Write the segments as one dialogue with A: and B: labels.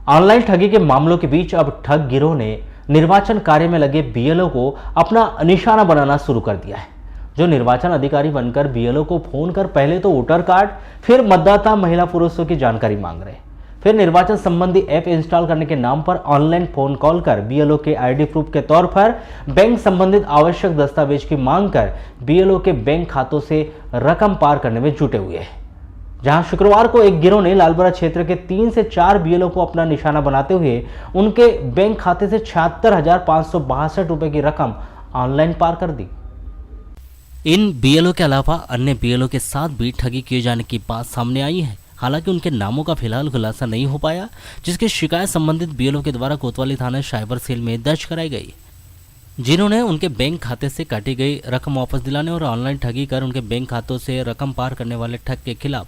A: Online ठगी के मामलों के बीच अब ठग गिरोह ने निर्वाचन कार्य में लगे बीएलओ को अपना निशाना बनाना शुरू कर दिया है। जो निर्वाचन अधिकारी बनकर बीएलओ को फोन कर पहले तो वोटर कार्ड, फिर मतदाता महिला पुरुषों की जानकारी मांग रहे, फिर निर्वाचन संबंधी ऐप इंस्टॉल करने के नाम पर ऑनलाइन फोन कॉल कर बीएलओ के आईडी प्रूफ के तौर पर बैंक संबंधित आवश्यक दस्तावेज की मांग कर बीएलओ के बैंक खातों से रकम पार करने में जुटे हुए हैं। जहां शुक्रवार को एक गिरोह ने लालबरा क्षेत्र के 3 से 4 बीएलओ को अपना निशाना बनाते हुए उनके बैंक खाते से 76,562 रुपए की रकम ऑनलाइन पार कर दी। इन बीएलओ के अलावा अन्य बीएलओ के साथ भी ठगी किए जाने की बात सामने आई है। हालांकि उनके नामों का फिलहाल खुलासा नहीं हो पाया, जिसकी शिकायत संबंधित बीएलओ के द्वारा कोतवाली थाना साइबर सेल में दर्ज कराई गई, जिन्होंने उनके बैंक खाते से काटी गई रकम वापस दिलाने और ऑनलाइन ठगी कर उनके बैंक खातों से रकम पार करने वाले ठग के खिलाफ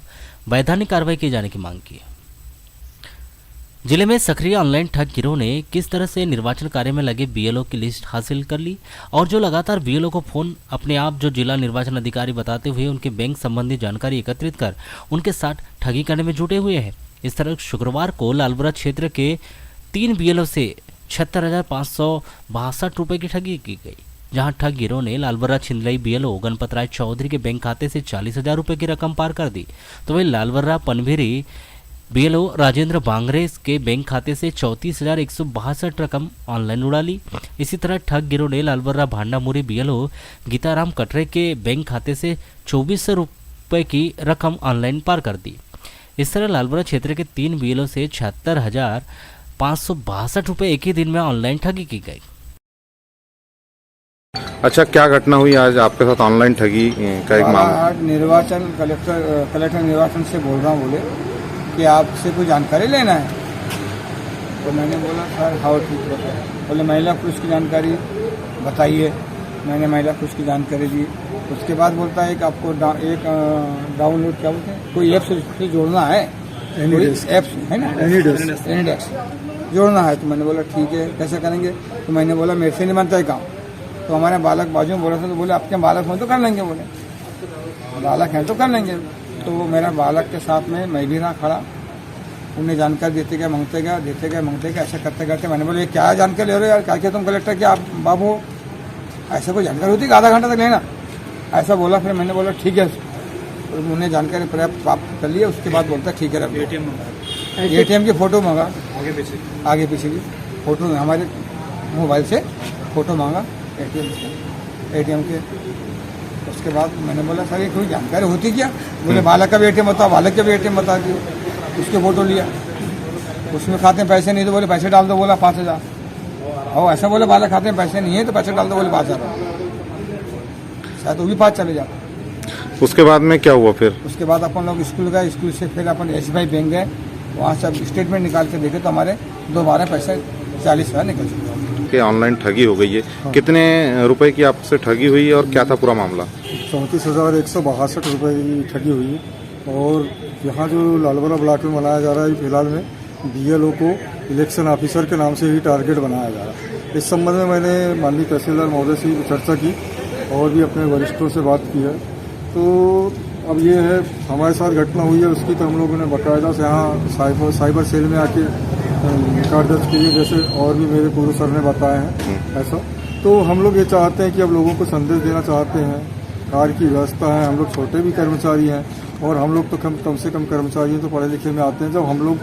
A: वैधानिक कार्रवाई किए जाने की मांग की। जिले में सक्रिय ऑनलाइन ठग गिरोह ने किस तरह से निर्वाचन कार्य में लगे बीएलओ की लिस्ट हासिल कर ली और जो लगातार बीएलओ को फोन अपने आप जो जिला निर्वाचन अधिकारी बताते हुए उनके बैंक संबंधी जानकारी एकत्रित कर उनके साथ ठगी करने में जुटे हुए हैं। इस तरह शुक्रवार को लालबरा क्षेत्र के 3 बीएलओ से 76,562 रुपए की ठगी की गई, जहां ठग गिरोह ने लालबरा छिंदलई बीएलओ गणपत राय चौधरी के बैंक खाते से 40,000 रुपए की रकम पार कर दी, तो वही लालबरा पनभेरी बीएलओ राजेंद्र बांगरे के बैंक खाते से 34,162 रकम ऑनलाइन उड़ा ली। इसी तरह ठग गिरोह ने लालबरा भांडामुरी बीएलओ गीताराम कटरे के बैंक खाते से 2400 रुपए की रकम ऑनलाइन पार कर दी। इस तरह लालबरा क्षेत्र के 3 बीएलओ से 76,562 रुपए एक ही दिन में ऑनलाइन ठगी की गई।
B: अच्छा, क्या घटना हुई आज आपके साथ ऑनलाइन ठगी का एक मामला?
C: आज निर्वाचन कलेक्टर निर्वाचन से बोल रहा हूँ, बोले कि आपसे कोई जानकारी लेना है। तो मैंने बोला सर हाँ ठीक बताया। बोले महिला पुरुष की जानकारी बताइए। मैंने महिला पुरुष की जानकारी दी। उसके बाद बोलता है कि आपको डाउनलोड क्या बोलते हैं, कोई ऐप से जोड़ना है, ऐप है ना, एनीडेक्स जोड़ना है। तो मैंने बोला ठीक है, कैसे करेंगे? तो मैंने बोला मेरे से नहीं बनता है काम। तो हमारे बालक बाजू में बोला था, तो बोले आपके बालक हो तो कर लेंगे। बोले बालक हैं तो कर लेंगे। तो वो मेरा बालक के साथ में मैं भी रहा खड़ा, उन्हें जानकारी देते गए, मांगते गए, देते गए, मांगते गए, ऐसा करते करते मैंने बोला ये क्या जानकारी ले रहे हो यार, क्या क्या तुम कलेक्टर क्या आप बाबू हो, ऐसा कोई जानकारी होती है आधा घंटा तक लेना, ऐसा बोला। फिर मैंने बोला ठीक है, तो उन्हें जानकारी प्राप्त कर लिया। उसके बाद बोलता ठीक है एटीएम की फ़ोटो मांगा, आगे पीछे की फ़ोटो हमारे मोबाइल से फ़ोटो मांगा एटीएम के। उसके बाद मैंने बोला सर ये कोई जानकारी होती क्या? बोले बालक का भी एटीएम बताओ, बालक का भी एटीएम बता दियो। उसके फ़ोटो लिया, उसमें खाते में पैसे नहीं तो बोले पैसे डाल दो, बोला 5,000। और ऐसा बोले बालक खाते में पैसे नहीं है तो पैसे डाल दो, बोले 5,000। शायद वो भी 5 चले जाते।
B: उसके बाद में क्या हुआ फिर? उसके
C: बाद अपन लोग स्कूल गए, स्कूल से फिर अपन SBI बैंक गए, वहाँ से स्टेटमेंट निकाल के देखे तो हमारे दोबारा पैसे 40,000 निकल चुके
B: कि ऑनलाइन ठगी हो गई है। हाँ। कितने रुपए की आपसे ठगी हुई और क्या था पूरा मामला?
D: 34,162 रुपए की ठगी हुई। और यहाँ जो लालबरा ब्लॉक में बनाया जा रहा है फिलहाल में बीएलओ को इलेक्शन ऑफिसर के नाम से ही टारगेट बनाया जा रहा है। इस संबंध में मैंने माननीय तहसीलदार महोदय से चर्चा की और भी अपने वरिष्ठों से बात की है। तो अब ये है हमारे साथ घटना हुई है, उसकी तो हम लोगों ने बाकायदा से यहाँ साइबर सेल में आके रिकॉर्ड दर्ज किए, जैसे और भी मेरे पूर्व सर ने बताया है ऐसा। तो हम लोग ये चाहते हैं कि अब लोगों को संदेश देना चाहते हैं, कार्य की व्यवस्था है, हम लोग छोटे भी कर्मचारी हैं और हम लोग तो कम से कम कर्मचारी हैं तो पढ़े लिखे में आते हैं। जब हम लोग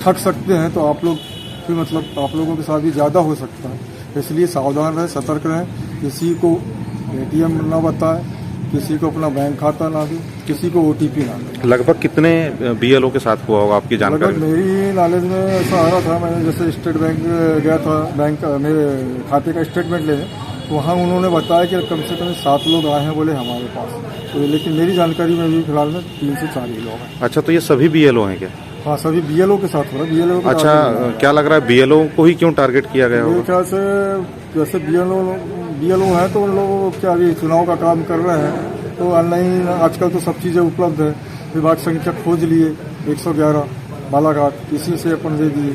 D: ठग सकते हैं तो आप लोग भी मतलब आप लोगों के साथ भी ज़्यादा हो सकता है, इसलिए सावधान रहें, सतर्क रहें, किसी को एटीएम ना बताएं, किसी को अपना बैंक खाता ना दे, किसी को OTP ना दे।
B: लगभग कितने बीएलओ के साथ हुआ होगा आपकी जानकारी?
D: मेरी नॉलेज में ऐसा आ रहा था, मैंने जैसे स्टेट बैंक गया था, बैंक मेरे खाते का स्टेटमेंट लेने, वहाँ उन्होंने बताया कि कम से कम 7 लोग आए हैं बोले हमारे पास। तो लेकिन मेरी जानकारी में भी फिलहाल में 3 से 4 ही लोग हैं।
B: अच्छा, तो ये सभी बीएलओ हैं क्या?
D: हाँ, सभी बीएलओ के साथ हो रहा है। बीएलओ
B: अच्छा, क्या लग रहा है बीएलओ को ही क्यों टारगेट किया गया होगा?
D: मेरे ख्याल से जैसे बीएलओ है तो उन लोगों क्या अभी चुनाव का काम कर रहे हैं, तो ऑनलाइन आजकल तो सब चीज़ें उपलब्ध है। विभाग संख्या खोज लिए 111 बालाघाट, इसी से अपन दे दिए।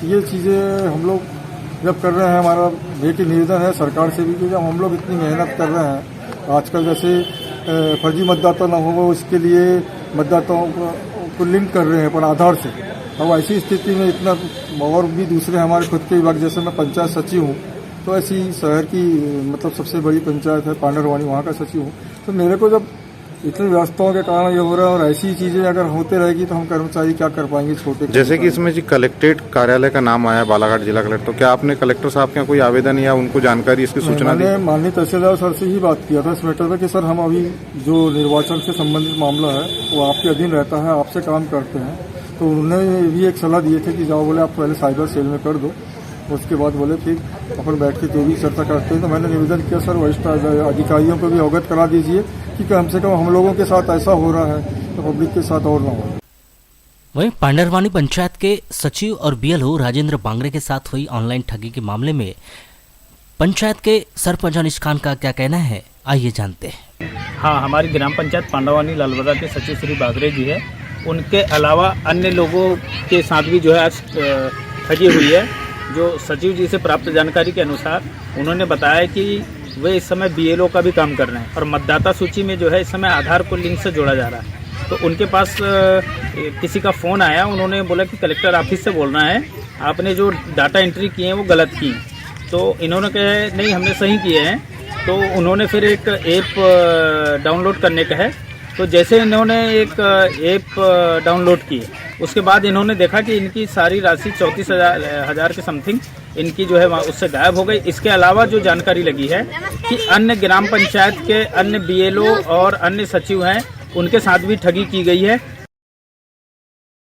D: ये चीज़ें हम लोग जब कर रहे हैं, हमारा एक ही निवेदन है सरकार से भी कि जब हम लोग इतनी मेहनत कर रहे हैं, आजकल जैसे फर्जी मतदाता न हो उसके लिए मतदाताओं को लिंक कर रहे हैं अपन आधार से, अब ऐसी स्थिति में इतना और भी दूसरे हमारे खुद के विभाग, जैसे मैं पंचायत सचिव हूँ, तो ऐसी शहर की मतलब सबसे बड़ी पंचायत है पांडरवानी, वहाँ का सचिव हूँ। तो मेरे को जब इतनी व्यवस्थाओं के कारण ये हो रहा है और ऐसी चीज़ें अगर होते रहेगी तो हम कर्मचारी क्या कर पाएंगे छोटे।
B: जैसे कि इसमें जी कलेक्ट्रेट कार्यालय का नाम आया बालाघाट जिला कलेक्टर, तो क्या आपने कलेक्टर साहब के यहाँ कोई आवेदन या उनको जानकारी इसकी सूचना दी?
D: मैंने माननीय तहसीलदार सर से ही बात किया था इस मैटर पर कि सर हम अभी जो निर्वाचन से संबंधित मामला है वो आपके अधीन रहता है, आपसे काम करते हैं। तो उन्होंने भी एक सलाह दिए थे कि जाओ, बोले आप पहले साइबर सेल में कर दो, उसके बाद बोले फिर अपन बैठ के जो भी चर्चा करते हैं। तो मैंने निवेदन किया सर वरिष्ठ अधिकारियों को भी अवगत करा दीजिए कि कम से कम हम लोगों के साथ ऐसा हो रहा है तो पब्लिक के साथ और ना हो।
A: वहीं पांडरवानी पंचायत के सचिव और बीएलओ राजेंद्र बांगरे के साथ हुई ऑनलाइन ठगी के मामले में पंचायत के सरपंच अनिश खान का क्या कहना है, आइए जानते हैं।
E: हाँ, हमारी ग्राम पंचायत पांडवानी लालबरा के सचिव श्री बागरे जी है। उनके अलावा अन्य लोगों के साथ भी जो है आज ठगी हुई है। जो सचिव जी से प्राप्त जानकारी के अनुसार उन्होंने बताया कि वे इस समय बीएलओ का भी काम कर रहे हैं और मतदाता सूची में जो है इस समय आधार को लिंक से जोड़ा जा रहा है। तो उनके पास किसी का फ़ोन आया, उन्होंने बोला कि कलेक्टर ऑफिस से बोलना है, आपने जो डाटा एंट्री किए हैं वो गलत किए हैं। तो इन्होंने कहा नहीं हमने सही किए हैं। तो उन्होंने फिर एक ऐप डाउनलोड करने का है। तो जैसे इन्होंने एक ऐप डाउनलोड की, उसके बाद इन्होंने देखा कि इनकी सारी राशि 34,000 के समथिंग इनकी जो है उससे गायब हो गई। इसके अलावा जो जानकारी लगी है कि अन्य ग्राम पंचायत के अन्य बीएलओ और अन्य सचिव हैं, उनके साथ भी ठगी की गई है।